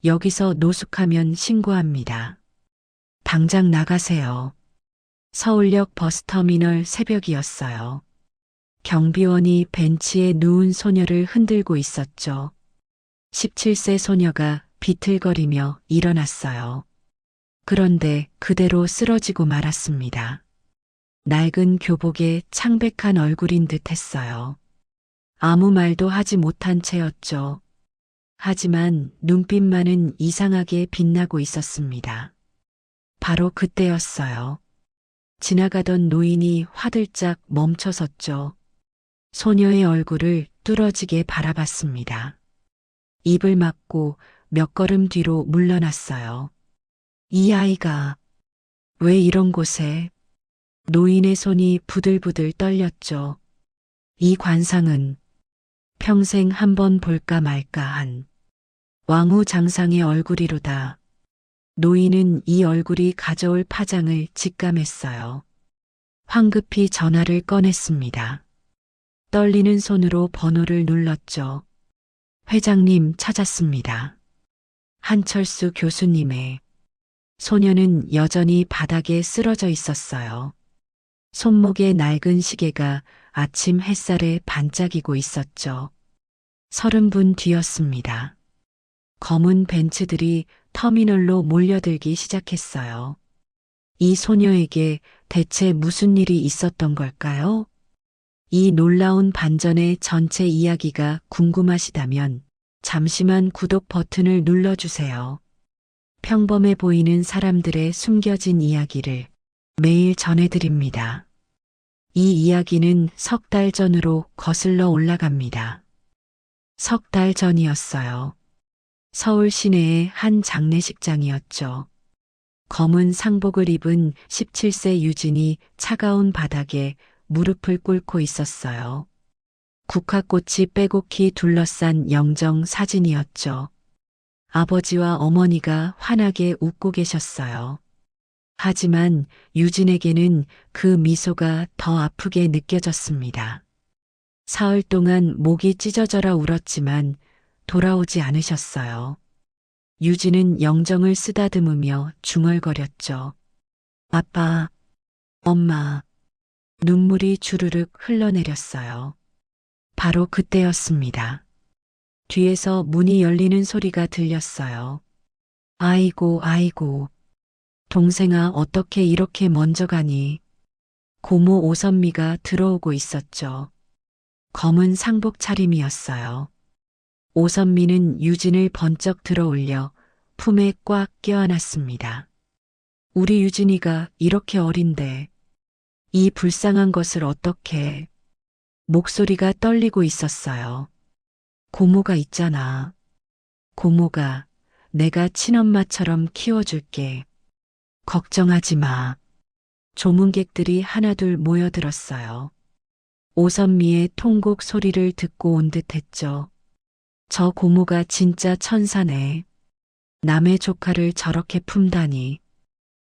여기서 노숙하면 신고합니다. 당장 나가세요. 서울역 버스터미널 새벽이었어요. 경비원이 벤치에 누운 소녀를 흔들고 있었죠. 17세 소녀가 비틀거리며 일어났어요. 그런데 그대로 쓰러지고 말았습니다. 낡은 교복에 창백한 얼굴인 듯 했어요. 아무 말도 하지 못한 채였죠. 하지만 눈빛만은 이상하게 빛나고 있었습니다. 바로 그때였어요. 지나가던 노인이 화들짝 멈춰섰죠. 소녀의 얼굴을 뚫어지게 바라봤습니다. 입을 막고 몇 걸음 뒤로 물러났어요. 이 아이가 왜 이런 곳에? 노인의 손이 부들부들 떨렸죠. 이 관상은 평생 한번 볼까 말까 한 왕후 장상의 얼굴이로다. 노인은 이 얼굴이 가져올 파장을 직감했어요. 황급히 전화를 꺼냈습니다. 떨리는 손으로 번호를 눌렀죠. 회장님 찾았습니다. 한철수 교수님의. 소녀는 여전히 바닥에 쓰러져 있었어요. 손목에 낡은 시계가 아침 햇살에 반짝이고 있었죠. 30분 뒤였습니다. 검은 벤츠들이 터미널로 몰려들기 시작했어요. 이 소녀에게 대체 무슨 일이 있었던 걸까요? 이 놀라운 반전의 전체 이야기가 궁금하시다면 잠시만 구독 버튼을 눌러주세요. 평범해 보이는 사람들의 숨겨진 이야기를 매일 전해드립니다. 이 이야기는 석 달 전으로 거슬러 올라갑니다. 석 달 전이었어요. 서울 시내의 한 장례식장이었죠. 검은 상복을 입은 17세 유진이 차가운 바닥에 무릎을 꿇고 있었어요. 국화꽃이 빼곡히 둘러싼 영정 사진이었죠. 아버지와 어머니가 환하게 웃고 계셨어요. 하지만 유진에게는 그 미소가 더 아프게 느껴졌습니다. 사흘 동안 목이 찢어져라 울었지만 돌아오지 않으셨어요. 유진은 영정을 쓰다듬으며 중얼거렸죠. 아빠, 엄마. 눈물이 주르륵 흘러내렸어요. 바로 그때였습니다. 뒤에서 문이 열리는 소리가 들렸어요. 아이고, 아이고. 동생아, 어떻게 이렇게 먼저 가니? 고모 오선미가 들어오고 있었죠. 검은 상복 차림이었어요. 오선미는 유진을 번쩍 들어올려 품에 꽉 껴안았습니다. 우리 유진이가 이렇게 어린데 이 불쌍한 것을 어떻게? 목소리가 떨리고 있었어요. 고모가 있잖아. 고모가 내가 친엄마처럼 키워줄게. 걱정하지 마. 조문객들이 하나둘 모여들었어요. 오선미의 통곡 소리를 듣고 온 듯했죠. 저 고모가 진짜 천사네. 남의 조카를 저렇게 품다니.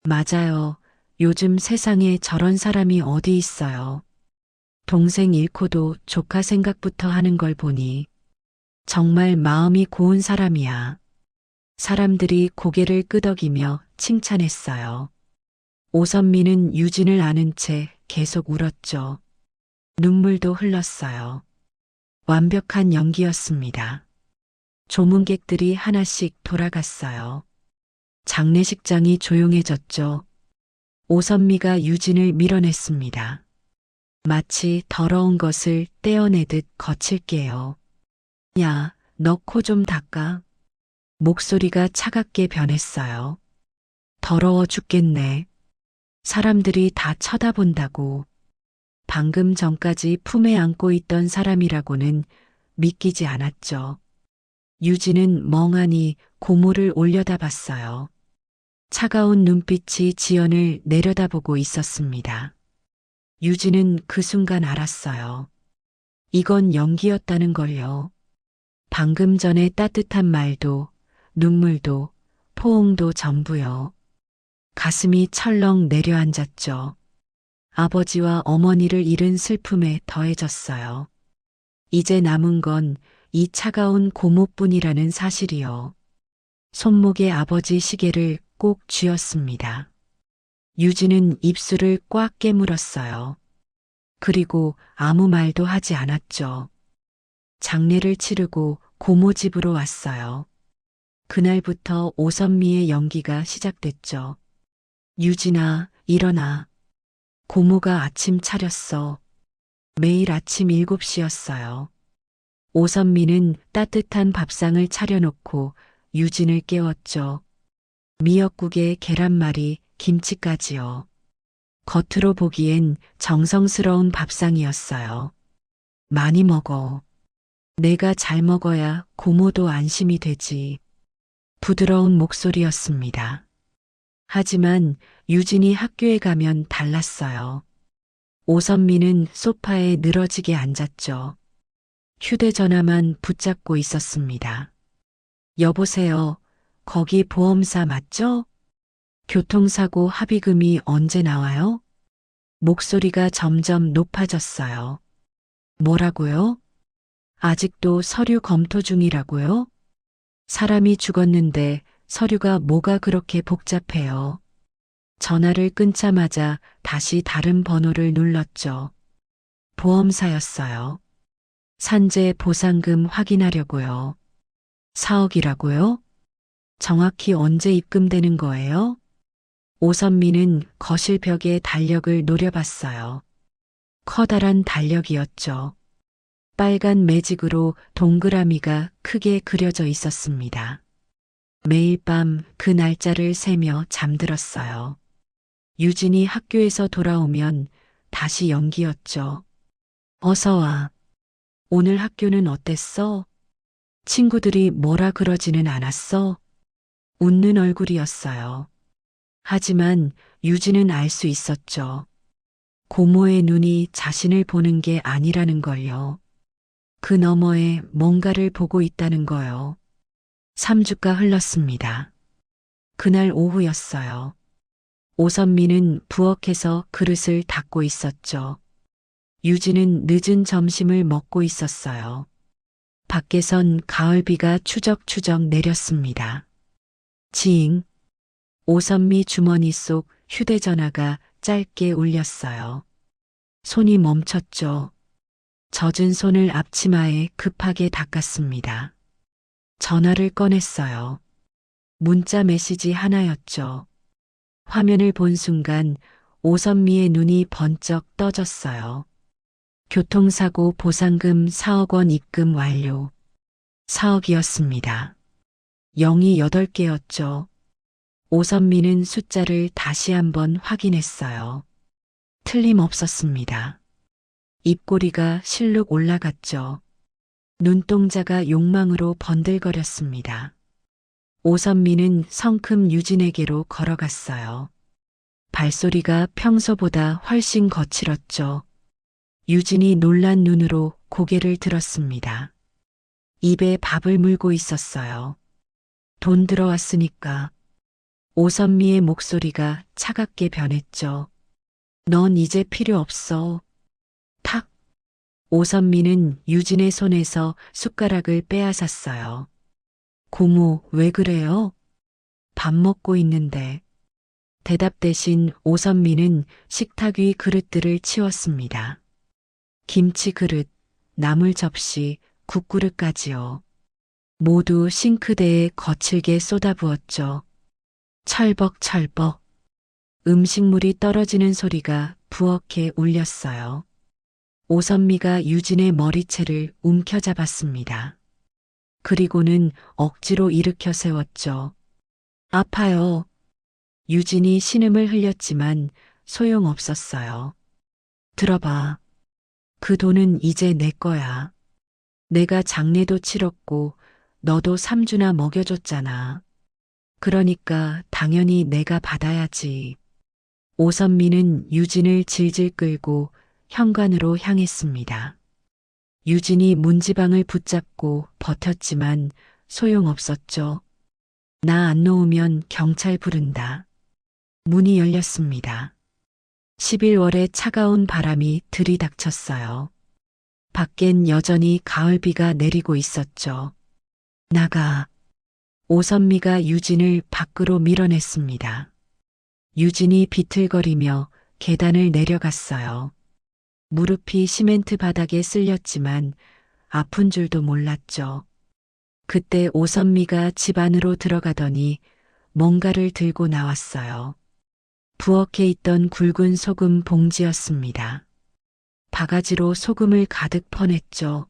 맞아요. 요즘 세상에 저런 사람이 어디 있어요. 동생 잃고도 조카 생각부터 하는 걸 보니 정말 마음이 고운 사람이야. 사람들이 고개를 끄덕이며 칭찬했어요. 오선미는 유진을 아는 채 계속 울었죠. 눈물도 흘렀어요. 완벽한 연기였습니다. 조문객들이 하나씩 돌아갔어요. 장례식장이 조용해졌죠. 오선미가 유진을 밀어냈습니다. 마치 더러운 것을 떼어내듯 거칠게요. 야, 너 코 좀 닦아. 목소리가 차갑게 변했어요. 더러워 죽겠네. 사람들이 다 쳐다본다고. 방금 전까지 품에 안고 있던 사람이라고는 믿기지 않았죠. 유진은 멍하니 고모를 올려다봤어요. 차가운 눈빛이 지연을 내려다보고 있었습니다. 유진은 그 순간 알았어요. 이건 연기였다는 걸요. 방금 전에 따뜻한 말도, 눈물도, 포옹도 전부요. 가슴이 철렁 내려앉았죠. 아버지와 어머니를 잃은 슬픔에 더해졌어요. 이제 남은 건 이 차가운 고모뿐이라는 사실이요. 손목에 아버지 시계를 꼭 쥐었습니다. 유진은 입술을 꽉 깨물었어요. 그리고 아무 말도 하지 않았죠. 장례를 치르고 고모 집으로 왔어요. 그날부터 오선미의 연기가 시작됐죠. 유진아, 일어나. 고모가 아침 차렸어. 매일 아침 7시였어요. 오선미는 따뜻한 밥상을 차려놓고 유진을 깨웠죠. 미역국에 계란말이, 김치까지요. 겉으로 보기엔 정성스러운 밥상이었어요. 많이 먹어. 내가 잘 먹어야 고모도 안심이 되지. 부드러운 목소리였습니다. 하지만 유진이 학교에 가면 달랐어요. 오선미는 소파에 늘어지게 앉았죠. 휴대전화만 붙잡고 있었습니다. 여보세요. 거기 보험사 맞죠? 교통사고 합의금이 언제 나와요? 목소리가 점점 높아졌어요. 뭐라고요? 아직도 서류 검토 중이라고요? 사람이 죽었는데 서류가 뭐가 그렇게 복잡해요? 전화를 끊자마자 다시 다른 번호를 눌렀죠. 보험사였어요. 산재 보상금 확인하려고요. 4억이라고요? 정확히 언제 입금되는 거예요? 오선미는 거실 벽에 달력을 노려봤어요. 커다란 달력이었죠. 빨간 매직으로 동그라미가 크게 그려져 있었습니다. 매일 밤 그 날짜를 세며 잠들었어요. 유진이 학교에서 돌아오면 다시 연기였죠. 어서 와. 오늘 학교는 어땠어? 친구들이 뭐라 그러지는 않았어? 웃는 얼굴이었어요. 하지만 유진은 알 수 있었죠. 고모의 눈이 자신을 보는 게 아니라는 걸요. 그 너머에 뭔가를 보고 있다는 거요. 3주가 흘렀습니다. 그날 오후였어요. 오선미는 부엌에서 그릇을 닦고 있었죠. 유진은 늦은 점심을 먹고 있었어요. 밖에선 가을비가 추적추적 내렸습니다. 지잉. 오선미 주머니 속 휴대전화가 짧게 울렸어요. 손이 멈췄죠. 젖은 손을 앞치마에 급하게 닦았습니다. 전화를 꺼냈어요. 문자 메시지 하나였죠. 화면을 본 순간 오선미의 눈이 번쩍 떠졌어요. 교통사고 보상금 4억 원 입금 완료. 4억이었습니다. 0이 8개였죠. 오선미는 숫자를 다시 한번 확인했어요. 틀림없었습니다. 입꼬리가 실룩 올라갔죠. 눈동자가 욕망으로 번들거렸습니다. 오선미는 성큼 유진에게로 걸어갔어요. 발소리가 평소보다 훨씬 거칠었죠. 유진이 놀란 눈으로 고개를 들었습니다. 입에 밥을 물고 있었어요. 돈 들어왔으니까. 오선미의 목소리가 차갑게 변했죠. 넌 이제 필요 없어. 탁. 오선미는 유진의 손에서 숟가락을 빼앗았어요. 고모, 왜 그래요? 밥 먹고 있는데. 대답 대신 오선미는 식탁 위 그릇들을 치웠습니다. 김치 그릇, 나물 접시, 국그릇까지요. 모두 싱크대에 거칠게 쏟아부었죠. 철벅철벅. 음식물이 떨어지는 소리가 부엌에 울렸어요. 오선미가 유진의 머리채를 움켜잡았습니다. 그리고는 억지로 일으켜 세웠죠. 아파요. 유진이 신음을 흘렸지만 소용없었어요. 들어봐. 그 돈은 이제 내 거야. 내가 장례도 치렀고 너도 3주나 먹여줬잖아. 그러니까 당연히 내가 받아야지. 오선미는 유진을 질질 끌고 현관으로 향했습니다. 유진이 문지방을 붙잡고 버텼지만 소용없었죠. 나 안 놓으면 경찰 부른다. 문이 열렸습니다. 11월의 차가운 바람이 들이닥쳤어요. 밖엔 여전히 가을비가 내리고 있었죠. 나가. 오선미가 유진을 밖으로 밀어냈습니다. 유진이 비틀거리며 계단을 내려갔어요. 무릎이 시멘트 바닥에 쓸렸지만 아픈 줄도 몰랐죠. 그때 오선미가 집 안으로 들어가더니 뭔가를 들고 나왔어요. 부엌에 있던 굵은 소금 봉지였습니다. 바가지로 소금을 가득 퍼냈죠.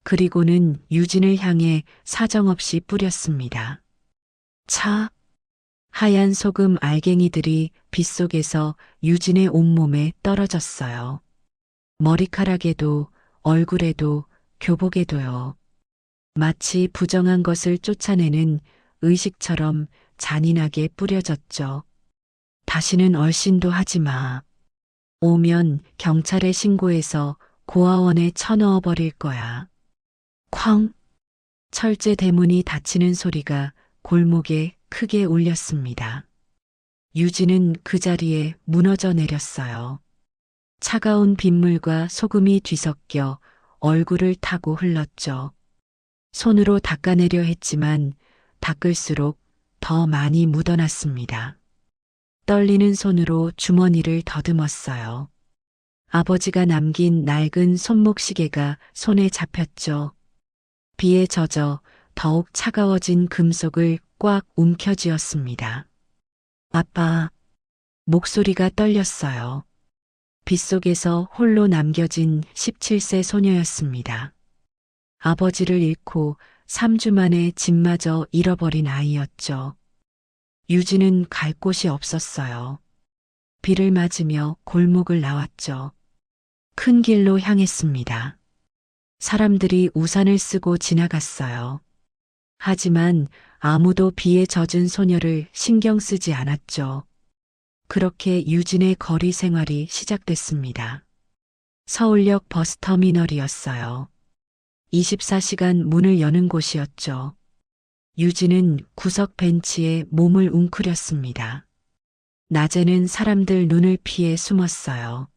그리고는 유진을 향해 사정없이 뿌렸습니다. 차! 하얀 소금 알갱이들이 빗속에서 유진의 온몸에 떨어졌어요. 머리카락에도, 얼굴에도, 교복에도요. 마치 부정한 것을 쫓아내는 의식처럼 잔인하게 뿌려졌죠. 다시는 얼씬도 하지 마. 오면 경찰에 신고해서 고아원에 쳐넣어 버릴 거야. 쾅! 철제 대문이 닫히는 소리가 골목에 크게 울렸습니다. 유진은 그 자리에 무너져 내렸어요. 차가운 빗물과 소금이 뒤섞여 얼굴을 타고 흘렀죠. 손으로 닦아내려 했지만 닦을수록 더 많이 묻어났습니다. 떨리는 손으로 주머니를 더듬었어요. 아버지가 남긴 낡은 손목시계가 손에 잡혔죠. 비에 젖어 더욱 차가워진 금속을 꽉 움켜쥐었습니다. 아빠, 목소리가 떨렸어요. 빗속에서 홀로 남겨진 17세 소녀였습니다. 아버지를 잃고 3주 만에 집마저 잃어버린 아이였죠. 유진은 갈 곳이 없었어요. 비를 맞으며 골목을 나왔죠. 큰 길로 향했습니다. 사람들이 우산을 쓰고 지나갔어요. 하지만 아무도 비에 젖은 소녀를 신경 쓰지 않았죠. 그렇게 유진의 거리 생활이 시작됐습니다. 서울역 버스터미널이었어요. 24시간 문을 여는 곳이었죠. 유진은 구석 벤치에 몸을 웅크렸습니다. 낮에는 사람들 눈을 피해 숨었어요.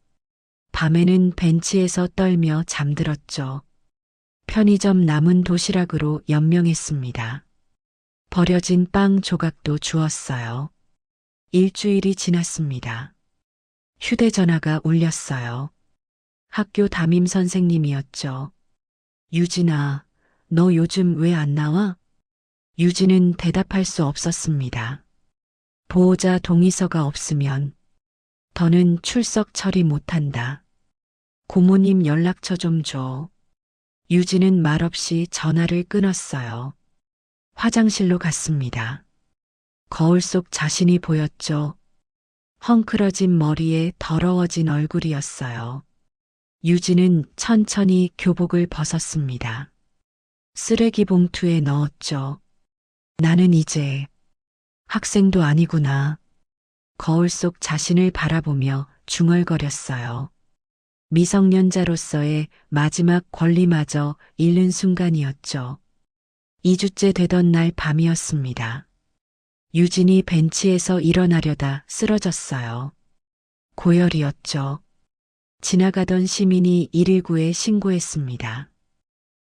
밤에는 벤치에서 떨며 잠들었죠. 편의점 남은 도시락으로 연명했습니다. 버려진 빵 조각도 주었어요. 일주일이 지났습니다. 휴대전화가 울렸어요. 학교 담임 선생님이었죠. 유진아, 너 요즘 왜 안 나와? 유진은 대답할 수 없었습니다. 보호자 동의서가 없으면 더는 출석 처리 못한다. 고모님 연락처 좀 줘. 유진은 말없이 전화를 끊었어요. 화장실로 갔습니다. 거울 속 자신이 보였죠. 헝클어진 머리에 더러워진 얼굴이었어요. 유진은 천천히 교복을 벗었습니다. 쓰레기 봉투에 넣었죠. 나는 이제 학생도 아니구나. 거울 속 자신을 바라보며 중얼거렸어요. 미성년자로서의 마지막 권리마저 잃는 순간이었죠. 2주째 되던 날 밤이었습니다. 유진이 벤치에서 일어나려다 쓰러졌어요. 고열이었죠. 지나가던 시민이 119에 신고했습니다.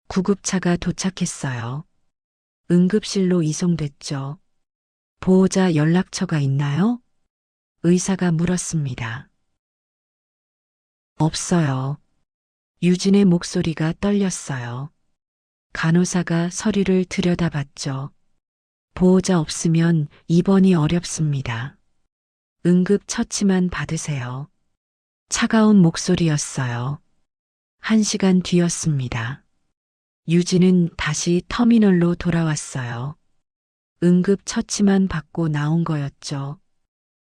구급차가 도착했어요. 응급실로 이송됐죠. 보호자 연락처가 있나요? 의사가 물었습니다. 없어요. 유진의 목소리가 떨렸어요. 간호사가 서류를 들여다봤죠. 보호자 없으면 입원이 어렵습니다. 응급 처치만 받으세요. 차가운 목소리였어요. 1시간 뒤였습니다. 유진은 다시 터미널로 돌아왔어요. 응급 처치만 받고 나온 거였죠.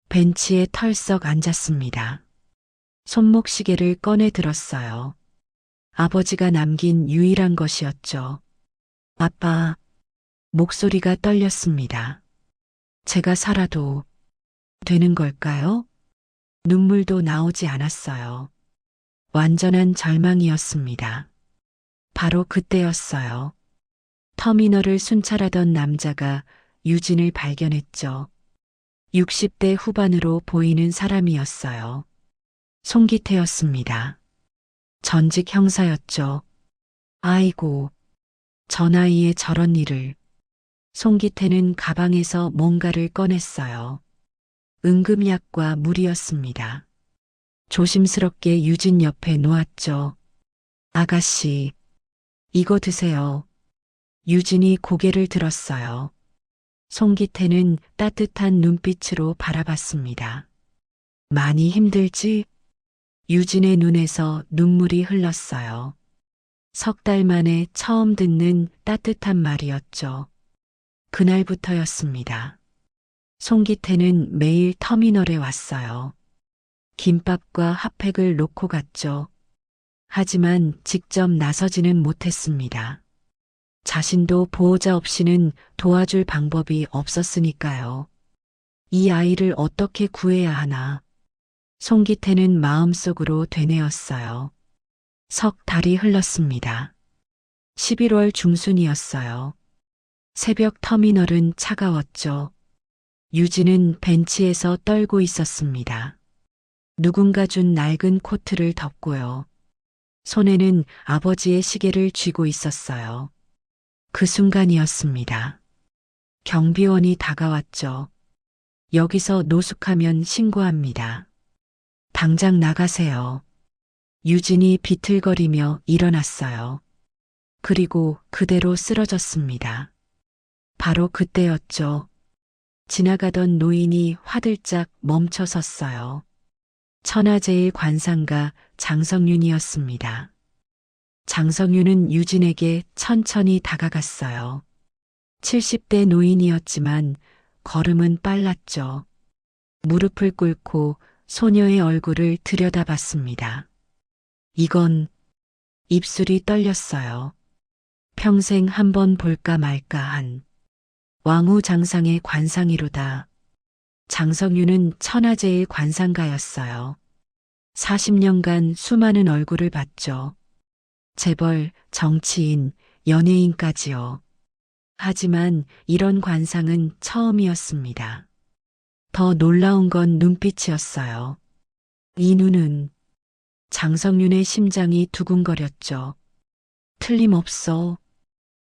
벤치에 털썩 앉았습니다. 손목시계를 꺼내 들었어요. 아버지가 남긴 유일한 것이었죠. 아빠, 목소리가 떨렸습니다. 제가 살아도 되는 걸까요? 눈물도 나오지 않았어요. 완전한 절망이었습니다. 바로 그때였어요. 터미널을 순찰하던 남자가 유진을 발견했죠. 60대 후반으로 보이는 사람이었어요. 송기태였습니다. 전직 형사였죠. 아이고, 저 나이에 저런 일을. 송기태는 가방에서 뭔가를 꺼냈어요. 응급약과 물이었습니다. 조심스럽게 유진 옆에 놓았죠. 아가씨, 이거 드세요. 유진이 고개를 들었어요. 송기태는 따뜻한 눈빛으로 바라봤습니다. 많이 힘들지? 유진의 눈에서 눈물이 흘렀어요. 석 달 만에 처음 듣는 따뜻한 말이었죠. 그날부터였습니다. 송기태는 매일 터미널에 왔어요. 김밥과 핫팩을 놓고 갔죠. 하지만 직접 나서지는 못했습니다. 자신도 보호자 없이는 도와줄 방법이 없었으니까요. 이 아이를 어떻게 구해야 하나. 송기태는 마음속으로 되뇌었어요. 석 달이 흘렀습니다. 11월 중순이었어요. 새벽 터미널은 차가웠죠. 유진은 벤치에서 떨고 있었습니다. 누군가 준 낡은 코트를 덮고요. 손에는 아버지의 시계를 쥐고 있었어요. 그 순간이었습니다. 경비원이 다가왔죠. 여기서 노숙하면 신고합니다. 당장 나가세요. 유진이 비틀거리며 일어났어요. 그리고 그대로 쓰러졌습니다. 바로 그때였죠. 지나가던 노인이 화들짝 멈춰 섰어요. 천하제일 관상가 장성윤이었습니다. 장성윤은 유진에게 천천히 다가갔어요. 70대 노인이었지만 걸음은 빨랐죠. 무릎을 꿇고 소녀의 얼굴을 들여다봤습니다. 이건 입술이 떨렸어요. 평생 한 번 볼까 말까 한 왕후장상의 관상이로다. 장성윤은 천하제일 관상가였어요. 40년간 수많은 얼굴을 봤죠. 재벌, 정치인, 연예인까지요. 하지만 이런 관상은 처음이었습니다. 더 놀라운 건 눈빛이었어요. 이 눈은 장성윤의 심장이 두근거렸죠. 틀림없어.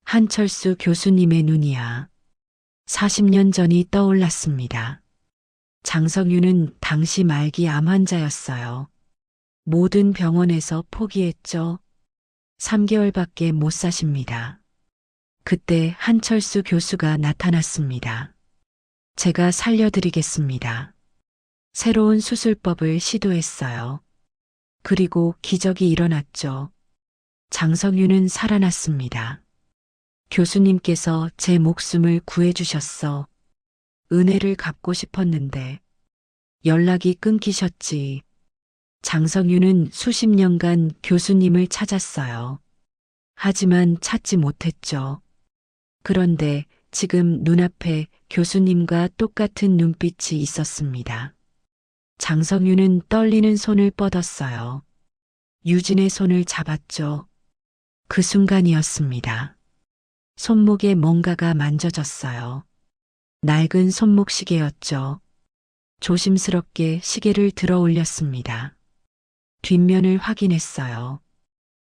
한철수 교수님의 눈이야. 40년 전이 떠올랐습니다. 장성윤은 당시 말기 암 환자였어요. 모든 병원에서 포기했죠. 3개월밖에 못 사십니다. 그때 한철수 교수가 나타났습니다. 제가 살려드리겠습니다. 새로운 수술법을 시도했어요. 그리고 기적이 일어났죠. 장성윤은 살아났습니다. 교수님께서 제 목숨을 구해주셨어. 은혜를 갚고 싶었는데 연락이 끊기셨지. 장성윤은 수십 년간 교수님을 찾았어요. 하지만 찾지 못했죠. 그런데 지금 눈앞에 교수님과 똑같은 눈빛이 있었습니다. 장성윤은 떨리는 손을 뻗었어요. 유진의 손을 잡았죠. 그 순간이었습니다. 손목에 뭔가가 만져졌어요. 낡은 손목 시계였죠. 조심스럽게 시계를 들어 올렸습니다. 뒷면을 확인했어요.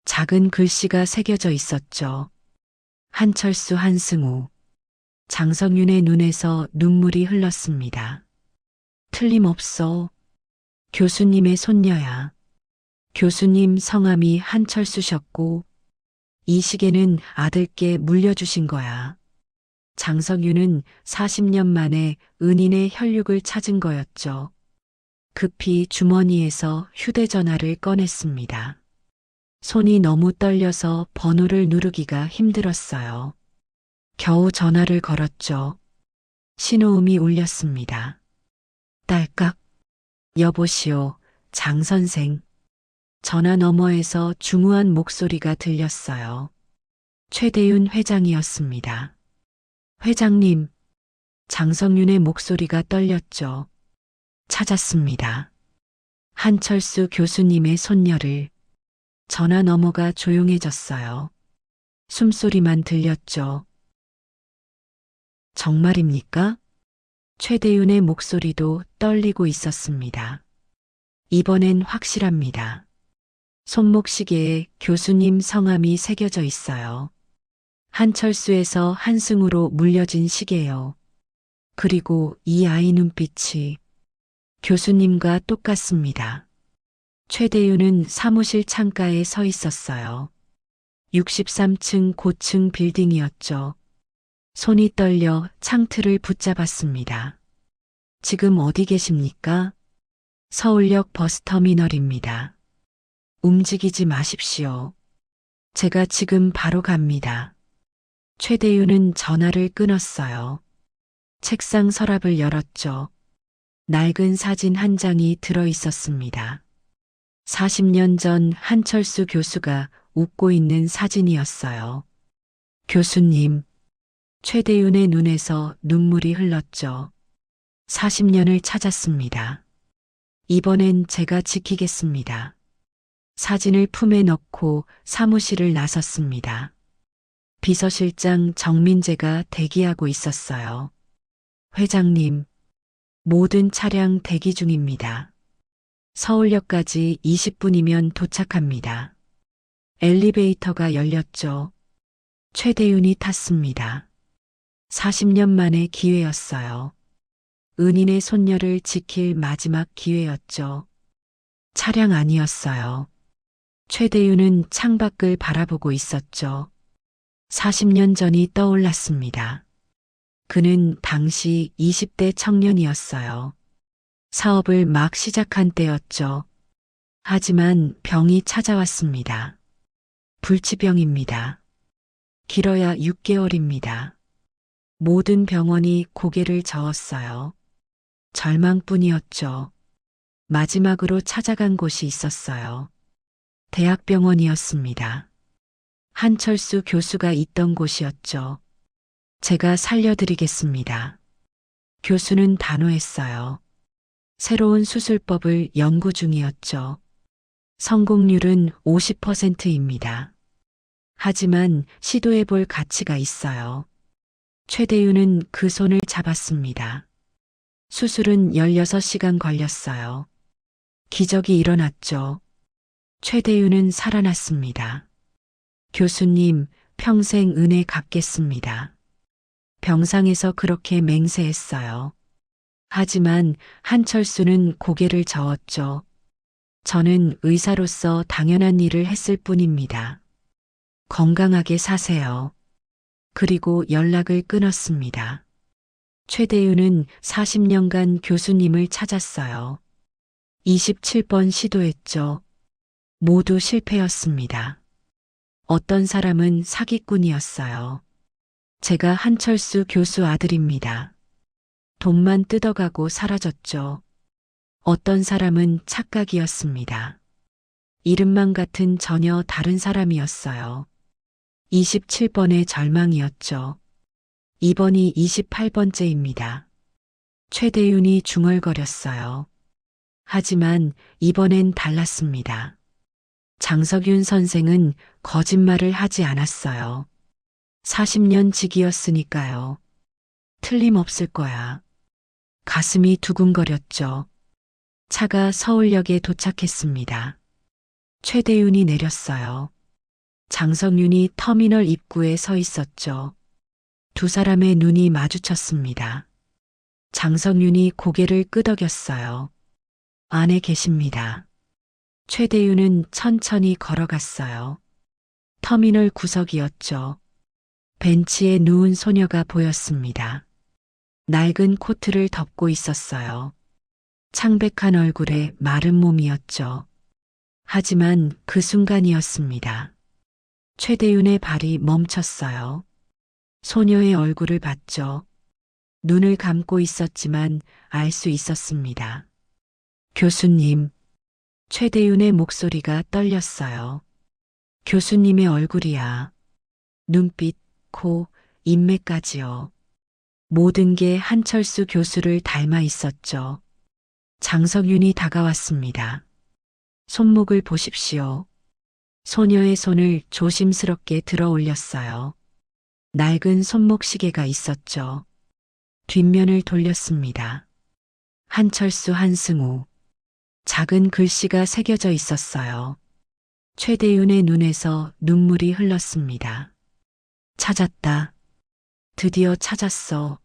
작은 글씨가 새겨져 있었죠. 한철수 한승우. 장성윤의 눈에서 눈물이 흘렀습니다. 틀림없어. 교수님의 손녀야. 교수님 성함이 한철수셨고 이 시계는 아들께 물려주신 거야. 장성윤은 40년 만에 은인의 혈육을 찾은 거였죠. 급히 주머니에서 휴대전화를 꺼냈습니다. 손이 너무 떨려서 번호를 누르기가 힘들었어요. 겨우 전화를 걸었죠. 신호음이 울렸습니다. 딸깍. 여보시오, 장 선생. 전화 너머에서 중후한 목소리가 들렸어요. 최대윤 회장이었습니다. 회장님. 장성윤의 목소리가 떨렸죠. 찾았습니다. 한철수 교수님의 손녀를. 전화 너머가 조용해졌어요. 숨소리만 들렸죠. 정말입니까? 최대윤의 목소리도 떨리고 있었습니다. 이번엔 확실합니다. 손목시계에 교수님 성함이 새겨져 있어요. 한철수에서 한승우로 물려진 시계요. 그리고 이 아이 눈빛이 교수님과 똑같습니다. 최대윤은 사무실 창가에 서 있었어요. 63층 고층 빌딩이었죠. 손이 떨려 창틀을 붙잡았습니다. 지금 어디 계십니까? 서울역 버스터미널입니다. 움직이지 마십시오. 제가 지금 바로 갑니다. 최대윤은 전화를 끊었어요. 책상 서랍을 열었죠. 낡은 사진 한 장이 들어 있었습니다. 40년 전 한철수 교수가 웃고 있는 사진이었어요. 교수님, 최대윤의 눈에서 눈물이 흘렀죠. 40년을 찾았습니다. 이번엔 제가 지키겠습니다. 사진을 품에 넣고 사무실을 나섰습니다. 비서실장 정민재가 대기하고 있었어요. 회장님, 모든 차량 대기 중입니다. 서울역까지 20분이면 도착합니다. 엘리베이터가 열렸죠. 최대윤이 탔습니다. 40년 만의 기회였어요. 은인의 손녀를 지킬 마지막 기회였죠. 차량 아니었어요. 최대윤은 창밖을 바라보고 있었죠. 40년 전이 떠올랐습니다. 그는 당시 20대 청년이었어요. 사업을 막 시작한 때였죠. 하지만 병이 찾아왔습니다. 불치병입니다. 길어야 6개월입니다. 모든 병원이 고개를 저었어요. 절망뿐이었죠. 마지막으로 찾아간 곳이 있었어요. 대학병원이었습니다. 한철수 교수가 있던 곳이었죠. 제가 살려드리겠습니다. 교수는 단호했어요. 새로운 수술법을 연구 중이었죠. 성공률은 50%입니다. 하지만 시도해볼 가치가 있어요. 최대윤은 그 손을 잡았습니다. 수술은 16시간 걸렸어요. 기적이 일어났죠. 최대윤은 살아났습니다. 교수님, 평생 은혜 갚겠습니다. 병상에서 그렇게 맹세했어요. 하지만 한철수는 고개를 저었죠. 저는 의사로서 당연한 일을 했을 뿐입니다. 건강하게 사세요. 그리고 연락을 끊었습니다. 최대윤은 40년간 교수님을 찾았어요. 27번 시도했죠. 모두 실패였습니다. 어떤 사람은 사기꾼이었어요. 제가 한철수 교수 아들입니다. 돈만 뜯어가고 사라졌죠. 어떤 사람은 착각이었습니다. 이름만 같은 전혀 다른 사람이었어요. 27번의 절망이었죠. 이번이 28번째입니다. 최대윤이 중얼거렸어요. 하지만 이번엔 달랐습니다. 장석윤 선생은 거짓말을 하지 않았어요. 40년 직이었으니까요. 틀림없을 거야. 가슴이 두근거렸죠. 차가 서울역에 도착했습니다. 최대윤이 내렸어요. 장석윤이 터미널 입구에 서 있었죠. 두 사람의 눈이 마주쳤습니다. 장석윤이 고개를 끄덕였어요. 안에 계십니다. 최대윤은 천천히 걸어갔어요. 터미널 구석이었죠. 벤치에 누운 소녀가 보였습니다. 낡은 코트를 덮고 있었어요. 창백한 얼굴에 마른 몸이었죠. 하지만 그 순간이었습니다. 최대윤의 발이 멈췄어요. 소녀의 얼굴을 봤죠. 눈을 감고 있었지만 알 수 있었습니다. 교수님, 최대윤의 목소리가 떨렸어요. 교수님의 얼굴이야. 눈빛, 코, 인매까지요. 모든 게 한철수 교수를 닮아 있었죠. 장석윤이 다가왔습니다. 손목을 보십시오. 소녀의 손을 조심스럽게 들어 올렸어요. 낡은 손목 시계가 있었죠. 뒷면을 돌렸습니다. 한철수 한승우. 작은 글씨가 새겨져 있었어요. 최대윤의 눈에서 눈물이 흘렀습니다. 찾았다. 드디어 찾았어.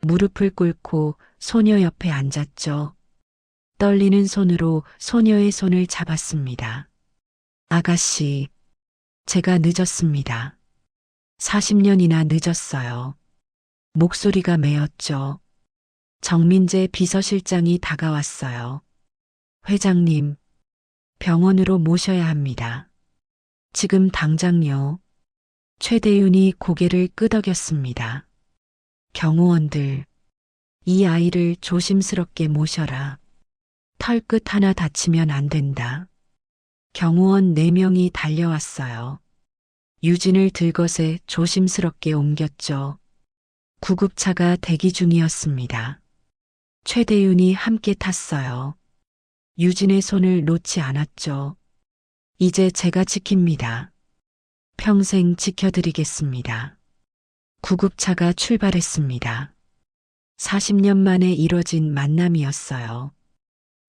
무릎을 꿇고 소녀 옆에 앉았죠. 떨리는 손으로 소녀의 손을 잡았습니다. 아가씨, 제가 늦었습니다. 40년이나 늦었어요. 목소리가 메었죠. 정민재 비서실장이 다가왔어요. 회장님, 병원으로 모셔야 합니다. 지금 당장요. 최대윤이 고개를 끄덕였습니다. 경호원들, 이 아이를 조심스럽게 모셔라. 털끝 하나 다치면 안 된다. 경호원 4명이 달려왔어요. 유진을 들것에 조심스럽게 옮겼죠. 구급차가 대기 중이었습니다. 최대윤이 함께 탔어요. 유진의 손을 놓지 않았죠. 이제 제가 지킵니다. 평생 지켜드리겠습니다. 구급차가 출발했습니다. 40년 만에 이뤄진 만남이었어요.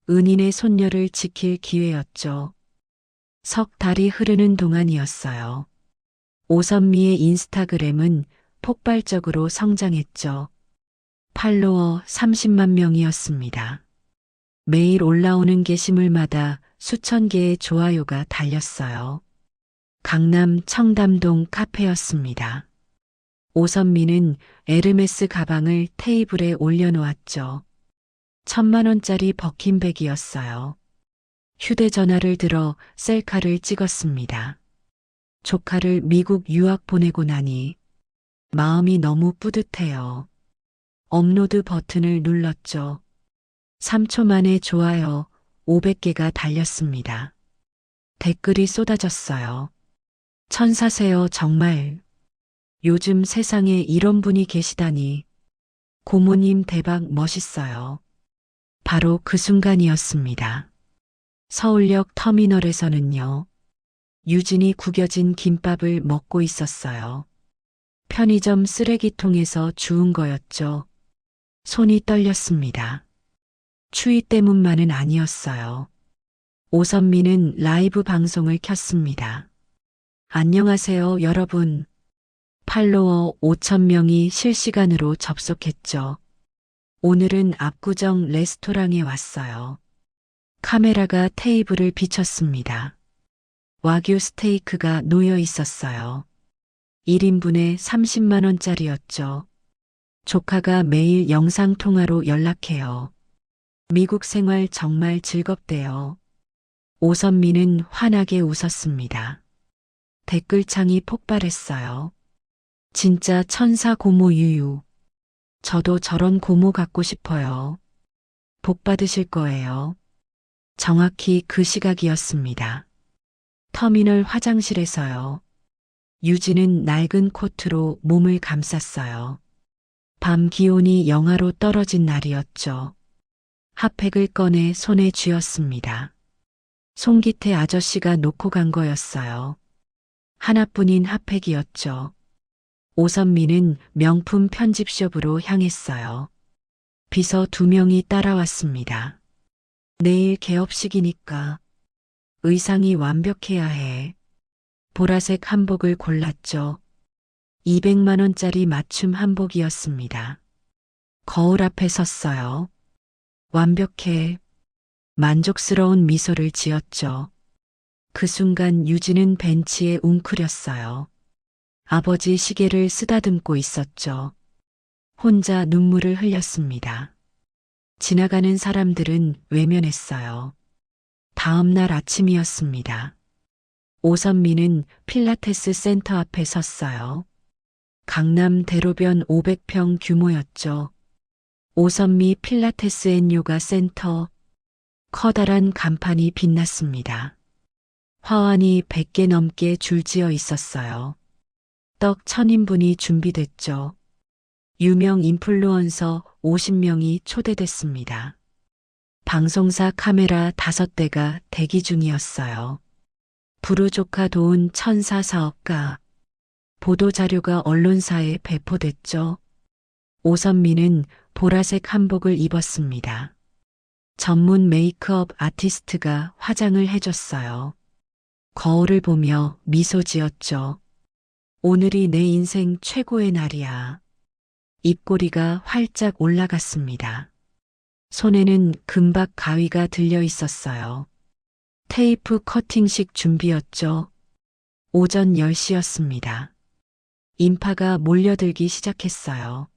은인의 손녀를 지킬 기회였죠. 석 달이 흐르는 동안이었어요. 오선미의 인스타그램은 폭발적으로 성장했죠. 팔로워 30만 명이었습니다. 매일 올라오는 게시물마다 수천 개의 좋아요가 달렸어요. 강남 청담동 카페였습니다. 오선미는 에르메스 가방을 테이블에 올려놓았죠. 1,000만 원짜리 버킨백이었어요. 휴대전화를 들어 셀카를 찍었습니다. 조카를 미국 유학 보내고 나니 마음이 너무 뿌듯해요. 업로드 버튼을 눌렀죠. 3초 만에 좋아요 500개가 달렸습니다. 댓글이 쏟아졌어요. 천사세요 정말. 요즘 세상에 이런 분이 계시다니. 고모님 대박 멋있어요. 바로 그 순간이었습니다. 서울역 터미널에서는요. 유진이 구겨진 김밥을 먹고 있었어요. 편의점 쓰레기통에서 주운 거였죠. 손이 떨렸습니다. 추위 때문만은 아니었어요. 오선미는 라이브 방송을 켰습니다. 안녕하세요 여러분. 팔로워 5,000명이 실시간으로 접속했죠. 오늘은 압구정 레스토랑에 왔어요. 카메라가 테이블을 비췄습니다. 와규 스테이크가 놓여 있었어요. 1인분에 30만 원짜리였죠. 조카가 매일 영상통화로 연락해요. 미국 생활 정말 즐겁대요. 오선미는 환하게 웃었습니다. 댓글창이 폭발했어요. 진짜 천사 고모 유유. 저도 저런 고모 갖고 싶어요. 복 받으실 거예요. 정확히 그 시각이었습니다. 터미널 화장실에서요. 유진은 낡은 코트로 몸을 감쌌어요. 밤 기온이 영하로 떨어진 날이었죠. 핫팩을 꺼내 손에 쥐었습니다. 송기태 아저씨가 놓고 간 거였어요. 하나뿐인 핫팩이었죠. 오선미는 명품 편집숍으로 향했어요. 비서 2명이 따라왔습니다. 내일 개업식이니까 의상이 완벽해야 해. 보라색 한복을 골랐죠. 200만 원짜리 맞춤 한복이었습니다. 거울 앞에 섰어요. 완벽해. 만족스러운 미소를 지었죠. 그 순간 유진은 벤치에 웅크렸어요. 아버지 시계를 쓰다듬고 있었죠. 혼자 눈물을 흘렸습니다. 지나가는 사람들은 외면했어요. 다음 날 아침이었습니다. 오선미는 필라테스 센터 앞에 섰어요. 강남 대로변 500평 규모였죠. 오선미 필라테스 앤 요가 센터. 커다란 간판이 빛났습니다. 화환이 100개 넘게 줄지어 있었어요. 떡 1,000인분이 준비됐죠. 유명 인플루언서 50명이 초대됐습니다. 방송사 카메라 5대가 대기 중이었어요. 부르조카 도운 천사 사업가. 보도자료가 언론사에 배포됐죠. 오선미는 보라색 한복을 입었습니다. 전문 메이크업 아티스트가 화장을 해줬어요. 거울을 보며 미소 지었죠. 오늘이 내 인생 최고의 날이야. 입꼬리가 활짝 올라갔습니다. 손에는 금박 가위가 들려 있었어요. 테이프 커팅식 준비였죠. 오전 10시였습니다. 인파가 몰려들기 시작했어요.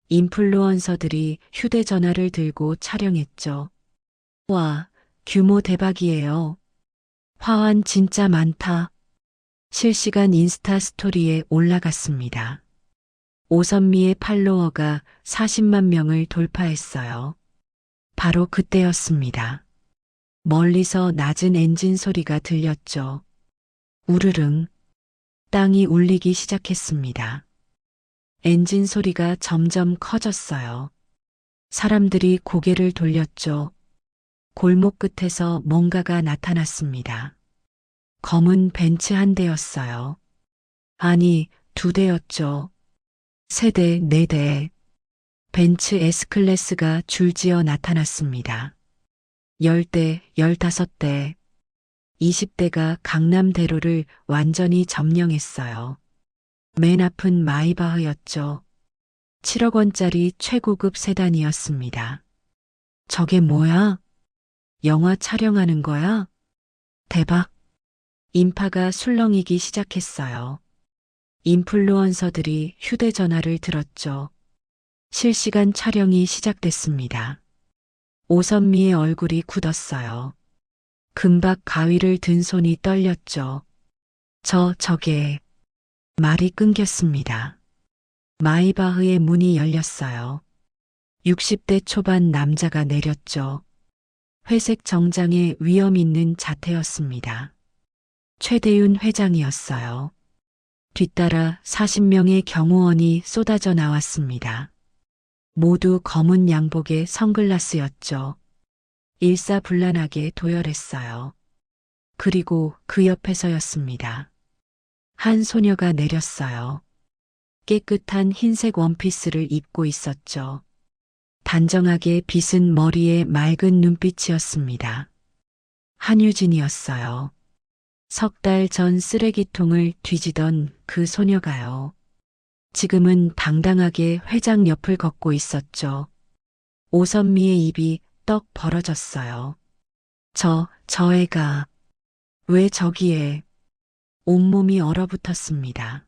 인플루언서들이 휴대전화를 들고 촬영했죠. 와, 규모 대박이에요. 화환 진짜 많다. 실시간 인스타 스토리에 올라갔습니다. 오선미의 팔로워가 40만 명을 돌파했어요. 바로 그때였습니다. 멀리서 낮은 엔진 소리가 들렸죠. 우르릉. 땅이 울리기 시작했습니다. 엔진 소리가 점점 커졌어요. 사람들이 고개를 돌렸죠. 골목 끝에서 뭔가가 나타났습니다. 검은 벤츠 한 대였어요. 아니, 두 대였죠. 세 대, 네 대. 벤츠 S클래스가 줄지어 나타났습니다. 10대, 15대, 20대가 강남대로를 완전히 점령했어요. 맨 앞은 마이바흐였죠. 7억 원짜리 최고급 세단이었습니다. 저게 뭐야? 영화 촬영하는 거야? 대박. 인파가 술렁이기 시작했어요. 인플루언서들이 휴대전화를 들었죠. 실시간 촬영이 시작됐습니다. 오선미의 얼굴이 굳었어요. 금박 가위를 든 손이 떨렸죠. 저게. 말이 끊겼습니다. 마이바흐의 문이 열렸어요. 60대 초반 남자가 내렸죠. 회색 정장에 위험 있는 자태였습니다. 최대윤 회장이었어요. 뒤따라 40명의 경호원이 쏟아져 나왔습니다. 모두 검은 양복에 선글라스였죠. 일사불란하게 도열했어요. 그리고 그 옆에서였습니다. 한 소녀가 내렸어요. 깨끗한 흰색 원피스를 입고 있었죠. 단정하게 빗은 머리에 맑은 눈빛이었습니다. 한유진이었어요. 석 달 전 쓰레기통을 뒤지던 그 소녀가요. 지금은 당당하게 회장 옆을 걷고 있었죠. 오선미의 입이 떡 벌어졌어요. 저 애가 왜 저기에. 온몸이 얼어붙었습니다.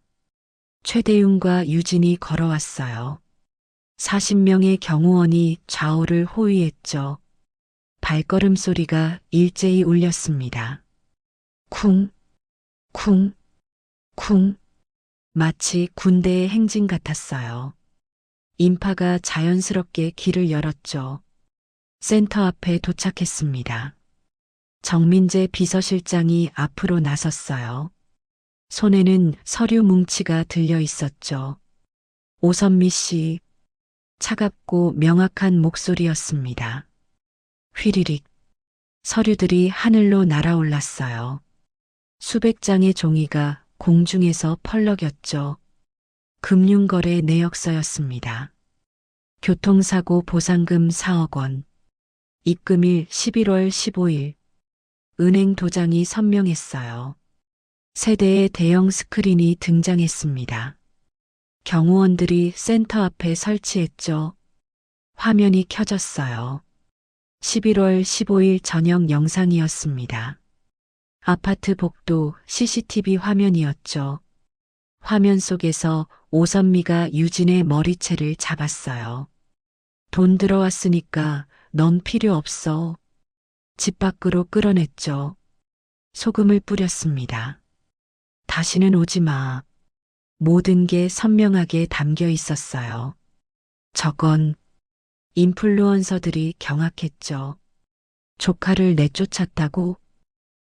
최대윤과 유진이 걸어왔어요. 40명의 경호원이 좌우를 호위했죠. 발걸음 소리가 일제히 울렸습니다. 쿵, 쿵, 쿵. 마치 군대의 행진 같았어요. 인파가 자연스럽게 길을 열었죠. 센터 앞에 도착했습니다. 정민재 비서실장이 앞으로 나섰어요. 손에는 서류 뭉치가 들려 있었죠. 오선미 씨. 차갑고 명확한 목소리였습니다. 휘리릭. 서류들이 하늘로 날아올랐어요. 수백 장의 종이가 공중에서 펄럭였죠. 금융거래 내역서였습니다. 교통사고 보상금 4억 원. 입금일 11월 15일. 은행 도장이 선명했어요. 세 대의 대형 스크린이 등장했습니다. 경호원들이 센터 앞에 설치했죠. 화면이 켜졌어요. 11월 15일 저녁 영상이었습니다. 아파트 복도 CCTV 화면이었죠. 화면 속에서 오선미가 유진의 머리채를 잡았어요. 돈 들어왔으니까 넌 필요 없어. 집 밖으로 끌어냈죠. 소금을 뿌렸습니다. 다시는 오지 마. 모든 게 선명하게 담겨 있었어요. 저건 인플루언서들이 경악했죠. 조카를 내쫓았다고?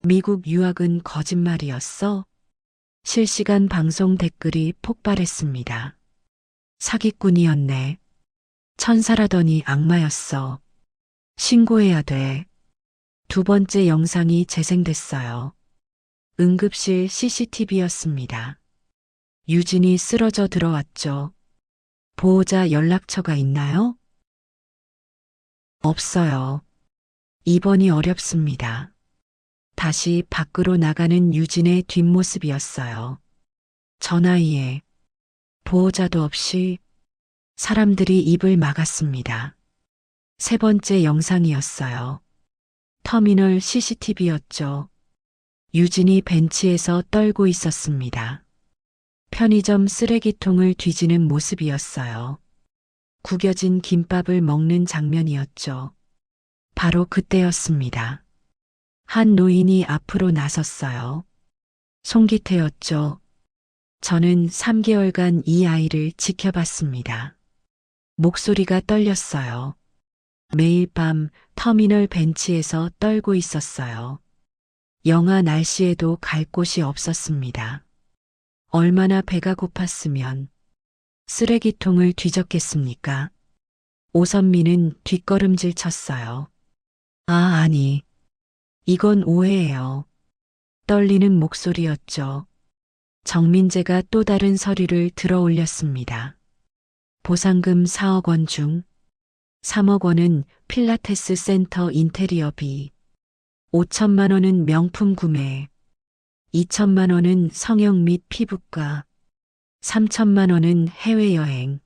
미국 유학은 거짓말이었어? 실시간 방송 댓글이 폭발했습니다. 사기꾼이었네. 천사라더니 악마였어. 신고해야 돼. 두 번째 영상이 재생됐어요. 응급실 CCTV였습니다. 유진이 쓰러져 들어왔죠. 보호자 연락처가 있나요? 없어요. 입원이 어렵습니다. 다시 밖으로 나가는 유진의 뒷모습이었어요. 저 나이에 보호자도 없이 사람들이 입을 막았습니다. 세 번째 영상이었어요. 터미널 CCTV였죠. 유진이 벤치에서 떨고 있었습니다. 편의점 쓰레기통을 뒤지는 모습이었어요. 구겨진 김밥을 먹는 장면이었죠. 바로 그때였습니다. 한 노인이 앞으로 나섰어요. 송기태였죠. 저는 3개월간 이 아이를 지켜봤습니다. 목소리가 떨렸어요. 매일 밤 터미널 벤치에서 떨고 있었어요. 영하 날씨에도 갈 곳이 없었습니다. 얼마나 배가 고팠으면 쓰레기통을 뒤졌겠습니까? 오선미는 뒷걸음질 쳤어요. 아니. 이건 오해예요. 떨리는 목소리였죠. 정민재가 또 다른 서류를 들어 올렸습니다. 보상금 4억 원 중 3억 원은 필라테스 센터 인테리어비, 5천만 원은 명품 구매, 2천만 원은 성형 및 피부과, 3천만 원은 해외여행,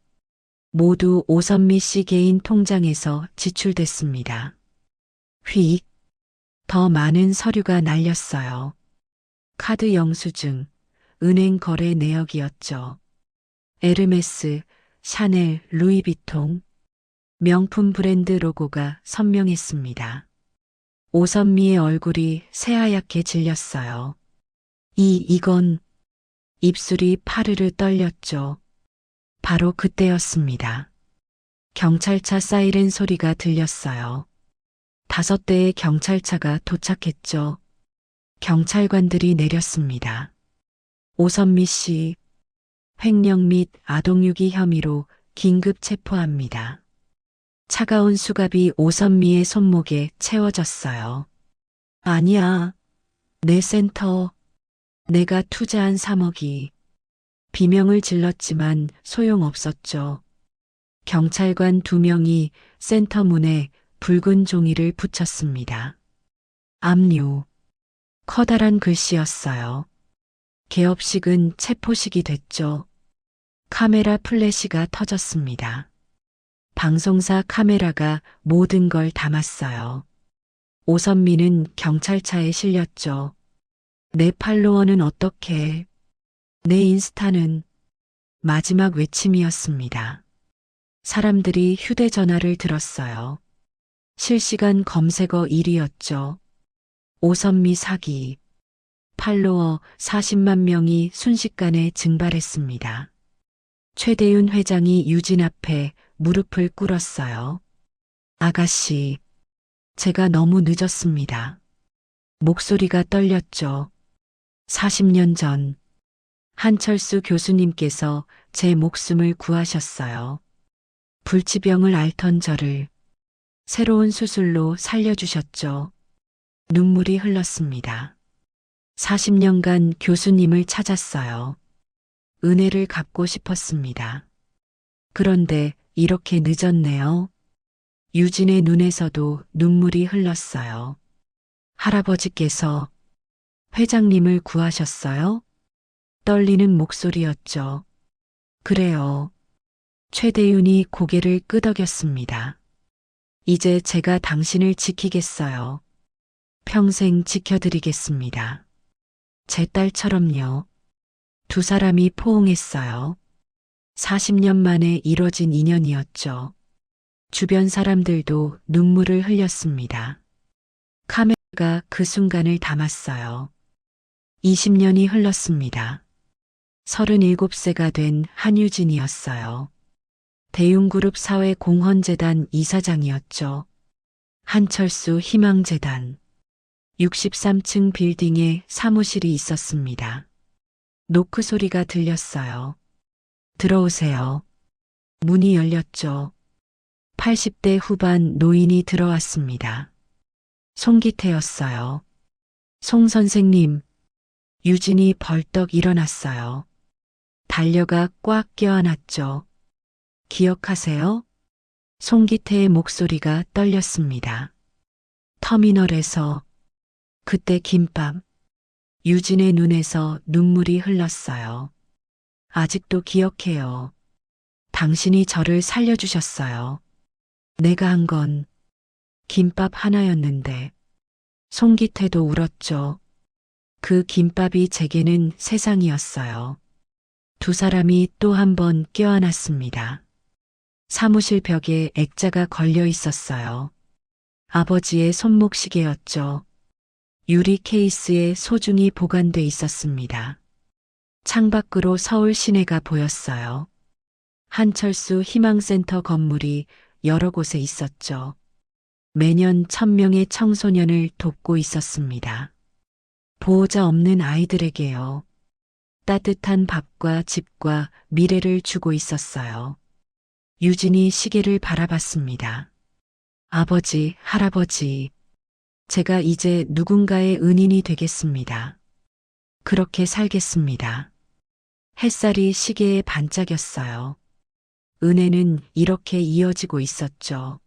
모두 오선미 씨 개인 통장에서 지출됐습니다. 휙, 더 많은 서류가 날렸어요. 카드 영수증, 은행 거래 내역이었죠. 에르메스, 샤넬, 루이비통, 명품 브랜드 로고가 선명했습니다. 오선미의 얼굴이 새하얗게 질렸어요. 이건 입술이 파르르 떨렸죠. 바로 그때였습니다. 경찰차 사이렌 소리가 들렸어요. 5대의 경찰차가 도착했죠. 경찰관들이 내렸습니다. 오선미 씨, 횡령 및 아동유기 혐의로 긴급 체포합니다. 차가운 수갑이 오선미의 손목에 채워졌어요. 아니야. 내 센터, 내가 투자한 3억이. 비명을 질렀지만 소용없었죠. 경찰관 2명이 센터 문에 붉은 종이를 붙였습니다. 압류. 커다란 글씨였어요. 개업식은 체포식이 됐죠. 카메라 플래시가 터졌습니다. 방송사 카메라가 모든 걸 담았어요. 오선미는 경찰차에 실렸죠. 내 팔로워는 어떻게? 내 인스타는? 마지막 외침이었습니다. 사람들이 휴대전화를 들었어요. 실시간 검색어 1위였죠. 오선미 사기. 팔로워 40만 명이 순식간에 증발했습니다. 최대윤 회장이 유진 앞에 무릎을 꿇었어요. 아가씨, 제가 너무 늦었습니다. 목소리가 떨렸죠. 40년 전 한철수 교수님께서 제 목숨을 구하셨어요. 불치병을 앓던 저를 새로운 수술로 살려주셨죠. 눈물이 흘렀습니다. 40년간 교수님을 찾았어요. 은혜를 갚고 싶었습니다. 그런데 이렇게 늦었네요. 유진의 눈에서도 눈물이 흘렀어요. 할아버지께서 회장님을 구하셨어요? 떨리는 목소리였죠. 그래요. 최대윤이 고개를 끄덕였습니다. 이제 제가 당신을 지키겠어요. 평생 지켜드리겠습니다. 제 딸처럼요. 두 사람이 포옹했어요. 40년 만에 이뤄진 인연이었죠. 주변 사람들도 눈물을 흘렸습니다. 카메라가 그 순간을 담았어요. 20년이 흘렀습니다. 37세가 된 한유진이었어요. 대웅그룹 사회공헌재단 이사장이었죠. 한철수 희망재단. 63층 빌딩에 사무실이 있었습니다. 노크 소리가 들렸어요. 들어오세요. 문이 열렸죠. 80대 후반 노인이 들어왔습니다. 송기태였어요. 송 선생님. 유진이 벌떡 일어났어요. 달려가 꽉 껴안았죠. 기억하세요? 송기태의 목소리가 떨렸습니다. 터미널에서 그때 김밥. 유진의 눈에서 눈물이 흘렀어요. 아직도 기억해요. 당신이 저를 살려주셨어요. 내가 한 건 김밥 하나였는데. 송기태도 울었죠. 그 김밥이 제게는 세상이었어요. 두 사람이 또 한 번 껴안았습니다. 사무실 벽에 액자가 걸려 있었어요. 아버지의 손목시계였죠. 유리 케이스에 소중히 보관돼 있었습니다. 창밖으로 서울 시내가 보였어요. 한철수 희망센터 건물이 여러 곳에 있었죠. 매년 1,000명의 청소년을 돕고 있었습니다. 보호자 없는 아이들에게요. 따뜻한 밥과 집과 미래를 주고 있었어요. 유진이 시계를 바라봤습니다. 아버지, 할아버지, 제가 이제 누군가의 은인이 되겠습니다. 그렇게 살겠습니다. 햇살이 시계에 반짝였어요. 은혜는 이렇게 이어지고 있었죠.